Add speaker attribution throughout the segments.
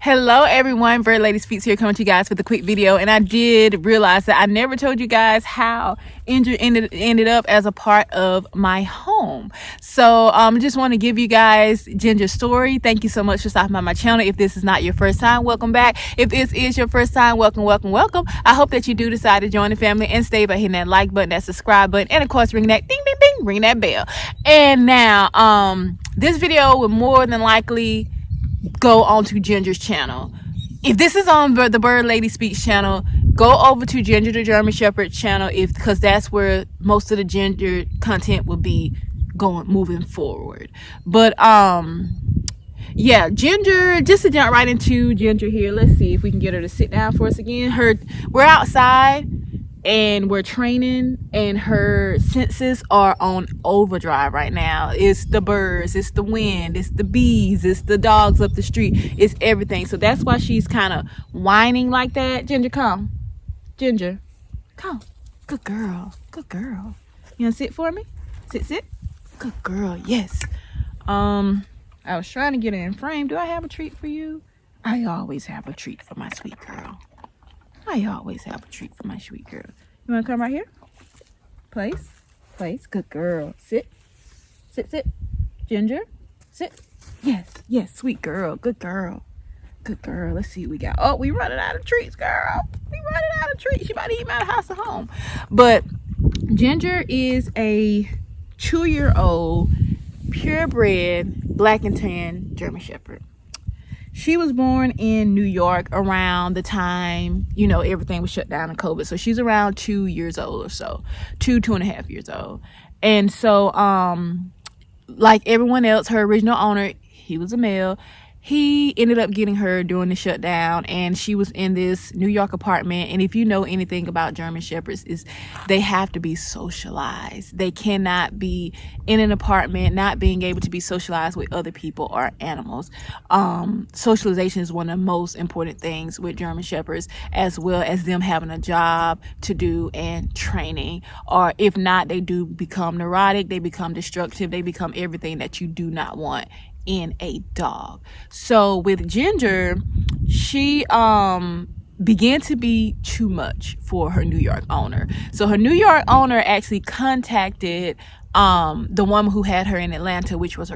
Speaker 1: Hello everyone, Bird Lady Speaks here, coming to you guys with a quick video. And I did realize that I never told you guys how Ginger ended up as a part of my home. So just want to give you guys Ginger's story. Thank you so much for stopping by my channel. If this is not your first time, welcome back. If this is your first time, welcome. I hope that you do decide to join the family and stay by hitting that like button, that subscribe button, and of course ring that ding ding ding, ring that bell. And now this video will more than likely go onto Ginger's channel. If this is on the Bird Lady Speaks channel, go over to Ginger the German Shepherd channel, because that's where most of the Ginger content will be moving forward. But yeah, Ginger, just to jump right into Ginger here, let's see if we can get her to sit down for us again. We're outside and we're training, and her senses are on overdrive right now. It's the birds, it's the wind, it's the bees, it's the dogs up the street, it's everything. So that's why she's kind of whining like that. Ginger, come. Ginger, come. Good girl, good girl. You wanna sit for me? Sit. Good girl, yes. I was trying to get her in frame. Do I have a treat for you? I always have a treat for my sweet girl. I always have a treat for my sweet girl. You want to come right here? Place. Good girl. Sit. Ginger, sit. Yes, sweet girl. Good girl. Let's see what we got. Oh, we running out of treats, girl. She might eat out of house at home. But Ginger is a 2-year-old purebred black and tan German Shepherd. She was born in New York around the time, everything was shut down in COVID. So she's around 2 years old or so, 2.5 years old. And so, like everyone else, her original owner, he was a male. He ended up getting her during the shutdown, and she was in this New York apartment. And if you know anything about German Shepherds, is they have to be socialized. They cannot be in an apartment not being able to be socialized with other people or animals. Socialization is one of the most important things with German Shepherds, as well as them having a job to do and training. Or if not, they do become neurotic, they become destructive, they become everything that you do not want in a dog. So with Ginger, she began to be too much for her New York owner. So her New York owner actually contacted the woman who had her in Atlanta, which was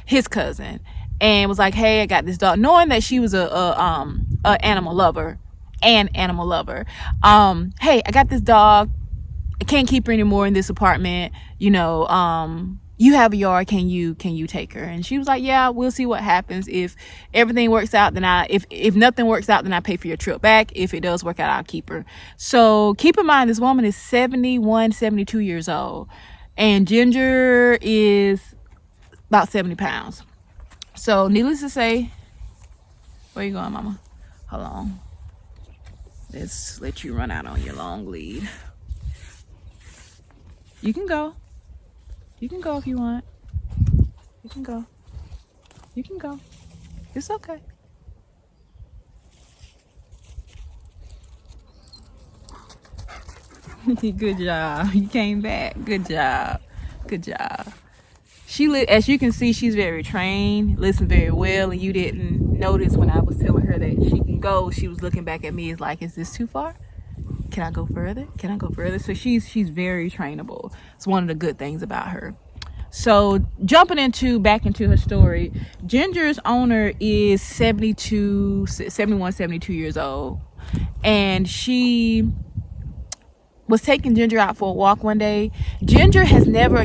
Speaker 1: his cousin, and was like, hey, I got this dog, knowing that she was a animal lover. Hey, I got this dog, I can't keep her anymore in this apartment, you have a yard, can you take her? And she was like, yeah, we'll see what happens. If everything works out, then if nothing works out, then I pay for your trip back. If it does work out, I'll keep her. So keep in mind, this woman is 72 years old, and Ginger is about 70 pounds. So needless to say, where you going, mama? Hold on. Let's let you run out on your long lead. You can go. You can go if you want. You can go. It's okay. Good job. You came back. Good job. As you can see, she's very trained, listen very well, and you didn't notice when I was telling her that she can go, she was looking back at me as like, is this too far? Can I go further? So she's very trainable. It's one of the good things about her. So jumping back into her story, Ginger's owner is 72 years old, and she was taking Ginger out for a walk one day. Ginger she's never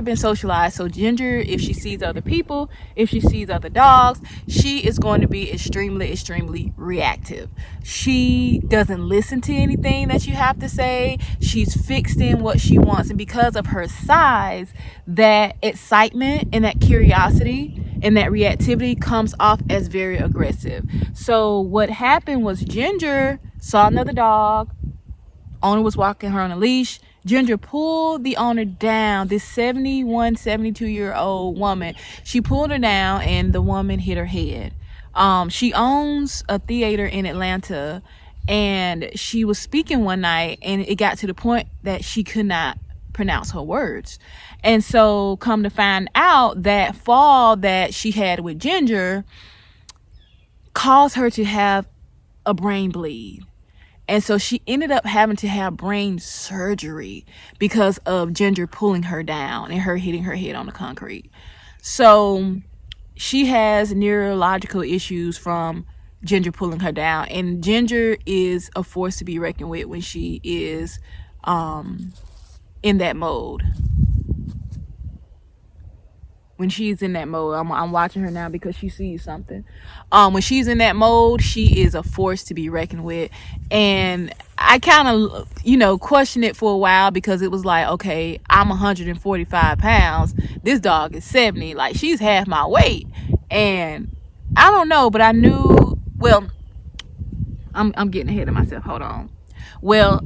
Speaker 1: been socialized. So Ginger, if she sees other people, if she sees other dogs, she is going to be extremely reactive. She doesn't listen to anything that you have to say. She's fixed in what she wants. And because of her size, that excitement and that curiosity and that reactivity comes off as very aggressive. So what happened was Ginger saw another dog. Owner was walking her on a leash. Ginger pulled the owner down, this 72-year-old woman. She pulled her down, and the woman hit her head. She owns a theater in Atlanta, and she was speaking one night, and it got to the point that she could not pronounce her words. And so come to find out, that fall that she had with Ginger caused her to have a brain bleed. And so she ended up having to have brain surgery because of Ginger pulling her down and her hitting her head on the concrete. So she has neurological issues from Ginger pulling her down. And Ginger is a force to be reckoned with when she is in that mode. When she's in that mode, I'm watching her now because she sees something. When she's in that mode, she is a force to be reckoned with. And I kind of, questioned it for a while because it was like, okay, I'm 145 pounds. This dog is 70. Like, she's half my weight. And I don't know, but I knew, well, I'm getting ahead of myself. Hold on. Well,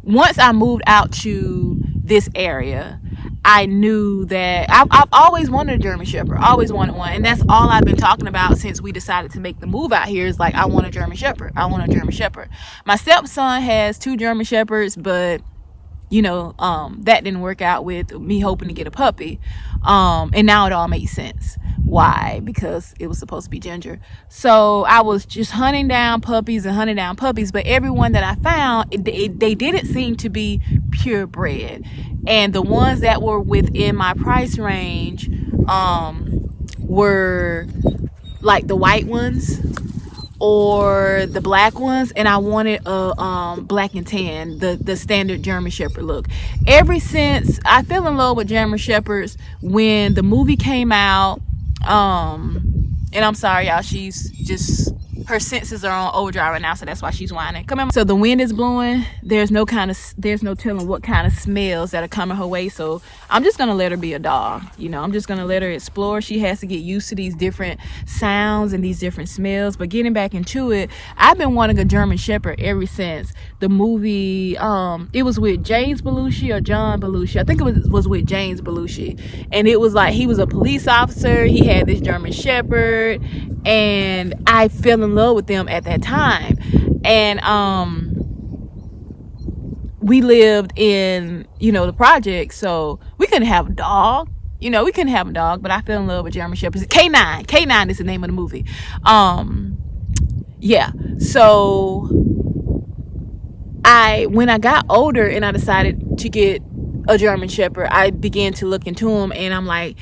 Speaker 1: once I moved out to this area, I knew that I've always wanted a German Shepherd, always wanted one. And that's all I've been talking about since we decided to make the move out here is like, I want a German Shepherd. I want a German Shepherd. My stepson has 2 German Shepherds, but that didn't work out with me hoping to get a puppy. And now it all makes sense. Why? Because it was supposed to be Ginger. So I was just hunting down puppies, but everyone that I found, they didn't seem to be purebred. And the ones that were within my price range were like the white ones or the black ones, and I wanted a black and tan, the standard German Shepherd look. Ever since I fell in love with German Shepherds when the movie came out, and I'm sorry y'all, she's just, her senses are on overdrive right now, so that's why she's whining. Come on. So the wind is blowing. There's no telling what kind of smells that are coming her way. So I'm just gonna let her be a dog. I'm just gonna let her explore. She has to get used to these different sounds and these different smells. But getting back into it, I've been wanting a German Shepherd ever since the movie. It was with James Belushi or John Belushi. I think it was with James Belushi, and it was like he was a police officer. He had this German Shepherd, and I fell in love with them at that time. And we lived in the project, so we couldn't have a dog. But I fell in love with German Shepherds. K9 is the name of the movie. So when I got older and I decided to get a German Shepherd, I began to look into them, and I'm like,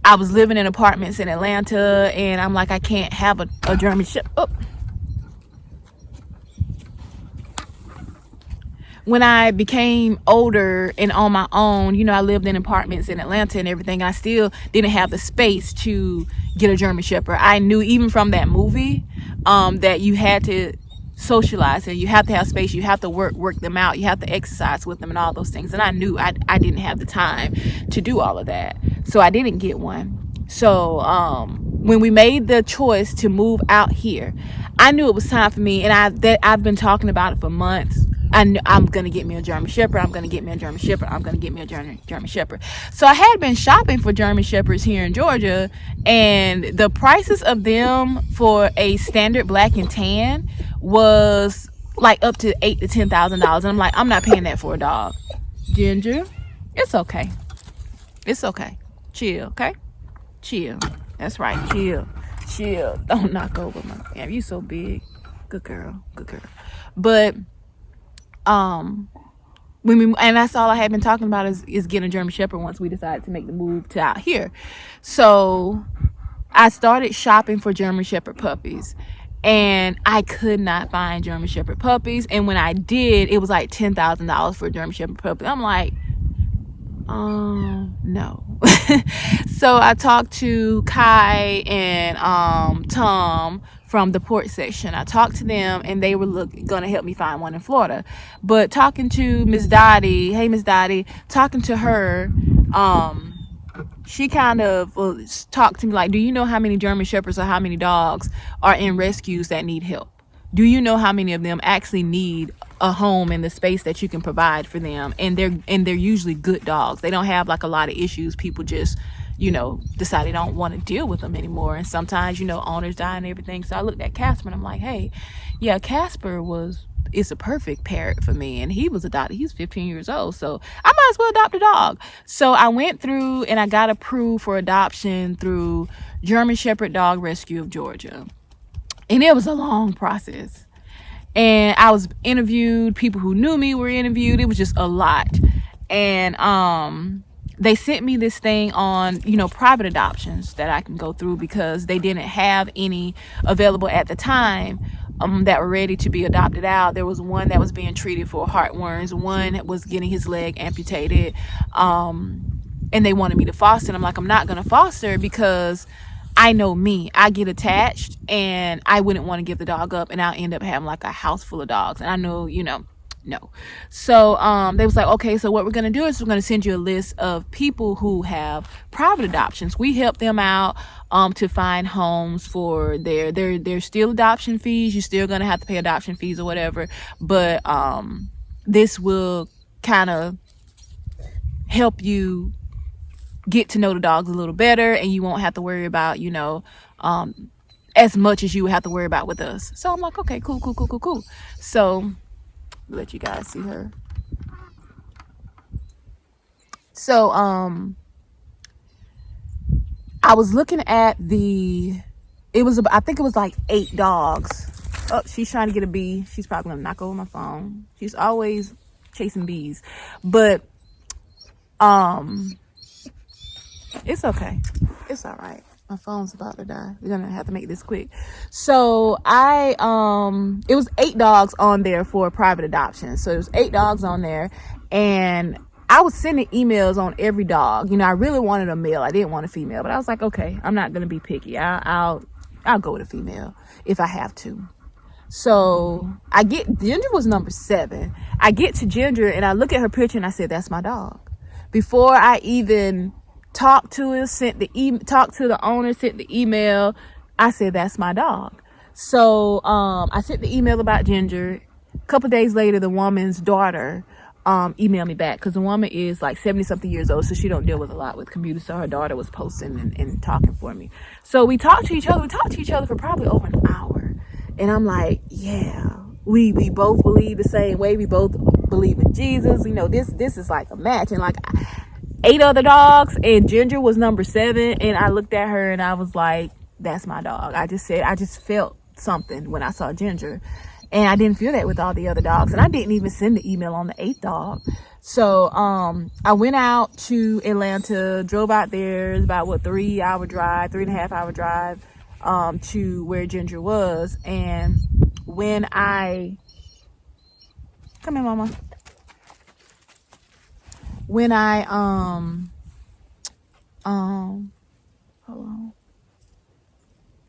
Speaker 1: I was living in apartments in Atlanta, and I'm like, I can't have a German Shepherd. Oh. When I became older and on my own, I lived in apartments in Atlanta and everything. I still didn't have the space to get a German Shepherd. I knew even from that movie that you had to socialize and you have to have space. You have to work them out. You have to exercise with them and all those things. And I knew I didn't have the time to do all of that. So I didn't get one. So when we made the choice to move out here, I knew it was time for me. And I've been talking about it for months. I'm going to get me a German Shepherd. I'm going to get me a German Shepherd. I'm going to get me a German Shepherd. So I had been shopping for German Shepherds here in Georgia, and the prices of them for a standard black and tan was like up to $8,000 to $10,000. And I'm like, I'm not paying that for a dog. Ginger, it's okay. It's okay. Chill, okay? Chill. That's right. Chill. Don't knock over my damn. You so big. Good girl. But and that's all I had been talking about is getting a German Shepherd once we decided to make the move to out here. So I started shopping for German Shepherd puppies, and I could not find German Shepherd puppies. And when I did, it was like $10,000 for a German Shepherd puppy. I'm like, no. So I talked to Kai and Tom from the port section. I talked to them, and they were going to help me find one in Florida. But talking to Miss Dottie, hey Miss Dottie, talking to her, she kind of talked to me like, do you know how many German Shepherds or how many dogs are in rescues that need help? Do you know how many of them actually need a home in the space that you can provide for them? And they're usually good dogs. They don't have like a lot of issues. People just decide they don't want to deal with them anymore. And sometimes owners die and everything. So I looked at Casper and I'm like, hey, yeah, Casper is a perfect parrot for me. And he was adopted. He's 15 years old, so I might as well adopt a dog. So I went through and I got approved for adoption through German Shepherd Dog Rescue of Georgia. And it was a long process. And I was interviewed. People who knew me were interviewed. It was just a lot. And they sent me this thing on, private adoptions that I can go through, because they didn't have any available at the time that were ready to be adopted out. There was one that was being treated for heartworms. One was getting his leg amputated. And they wanted me to foster. And I'm like, I'm not going to foster, because I know me. I get attached and I wouldn't want to give the dog up, and I'll end up having like a house full of dogs. And I know, no. So they was like, okay, so what we're going to do is we're going to send you a list of people who have private adoptions. We help them out to find homes for their still adoption fees. You're still going to have to pay adoption fees or whatever, but this will kind of help you get to know the dogs a little better, and you won't have to worry about, as much as you would have to worry about with us. So I'm like, okay, cool. So let you guys see her. So I was looking at I think it was like 8 dogs. Oh, she's trying to get a bee. She's probably gonna knock over my phone. She's always chasing bees. But it's okay. It's all right. My phone's about to die. We're gonna have to make this quick. So it was 8 dogs on there for private adoption. So it was 8 dogs on there, and I was sending emails on every dog. I really wanted a male. I didn't want a female, but I was like, okay, I'm not gonna be picky. I'll go with a female if I have to. So Ginger was number 7. I get to Ginger and I look at her picture and I said, that's my dog. Before I even talked to her, talked to the owner, sent the email, I said, that's my dog. So I sent the email about Ginger. A couple days later, the woman's daughter emailed me back, because the woman is like 70 something years old, so she don't deal with a lot with computers. So her daughter was posting and talking for me. So we talked to each other for probably over an hour, and I'm like, yeah, we both believe the same way. We both believe in Jesus. This is like a match. And like 8 other dogs, and Ginger was number 7. And I looked at her and I was like, that's my dog. I just felt something when I saw Ginger, and I didn't feel that with all the other dogs. And I didn't even send the email on the 8th dog. So I went out to Atlanta, drove out there. It's about 3.5-hour drive to where Ginger was. And when come here, mama. When hold on.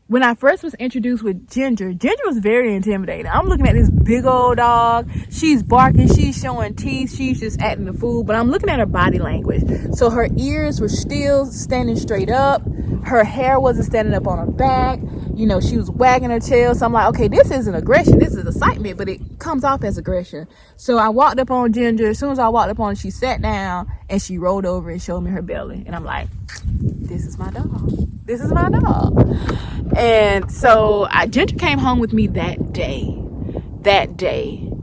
Speaker 1: When I first was introduced with Ginger was very intimidating. I'm looking at this big old dog. She's barking. She's showing teeth. She's just acting the fool. But I'm looking at her body language. So her ears were still standing straight up. Her hair wasn't standing up on her back. She was wagging her tail. So I'm like, okay, this isn't aggression. This is excitement, but it comes off as aggression. So I walked up on Ginger. As soon as I walked up on her, she sat down and she rolled over and showed me her belly. And I'm like, this is my dog. This is my dog. And so Ginger came home with me that day.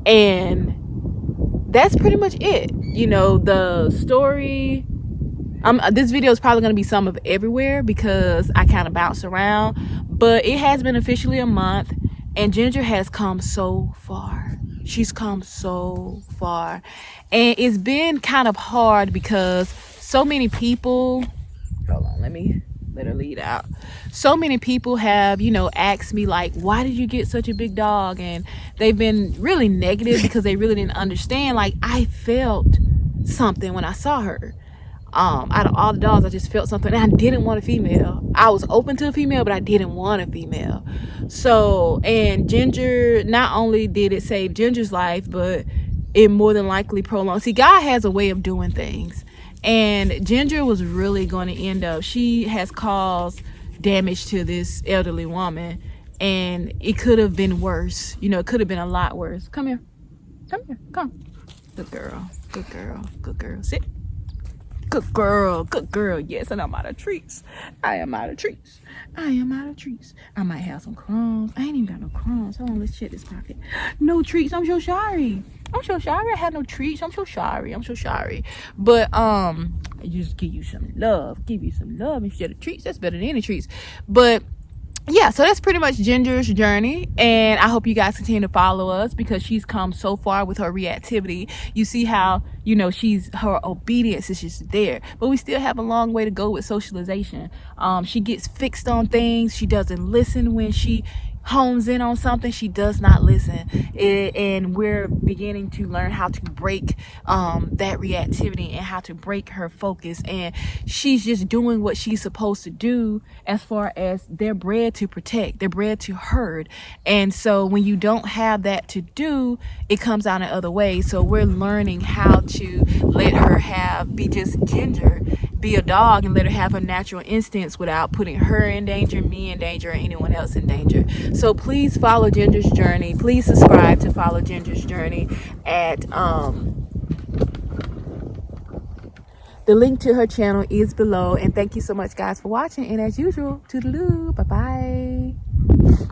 Speaker 1: And that's pretty much it. The story, this video is probably going to be some of everywhere, because I kind of bounce around, but it has been officially a month, and Ginger has come so far. She's come so far, and it's been kind of hard because so many people, hold on, let me let her lead out. So many people have, asked me like, why did you get such a big dog? And they've been really negative because they really didn't understand. Like, I felt something when I saw her. Out of all the dogs, I just felt something, and I didn't want a female. I was open to a female, but I didn't want a female. So, and Ginger, not only did it save Ginger's life, but it more than likely prolonged. See, God has a way of doing things. And Ginger was really going to end up, she has caused damage to this elderly woman, and it could have been worse. It could have been a lot worse. Come here. Good girl. Sit. Good girl. Yes, and I'm out of treats. I might have some crumbs. I ain't even got no crumbs. Hold on, let's check this pocket. No treats. I'm so sorry. I had no treats. I'm so sorry. But I just give you some love instead of treats. That's better than any treats. But yeah, so that's pretty much Ginger's journey, and I hope you guys continue to follow us because she's come so far with her reactivity. You see how, you know, her obedience is just there, but we still have a long way to go with socialization. She gets fixed on things. She doesn't listen when she hones in on something. She does not listen, and we're beginning to learn how to break that reactivity and how to break her focus, and she's just doing what she's supposed to do as far as they're bred to protect, they're bred to herd. And so when you don't have that to do, it comes out in other ways. So we're learning how to let her be just Ginger, be a dog, and let her have her natural instincts without putting her in danger, me in danger, or anyone else in danger. So please follow Ginger's journey. Please subscribe to follow Ginger's journey at the link to her channel is below. And thank you so much, guys, for watching. And as usual, toodaloo, bye bye.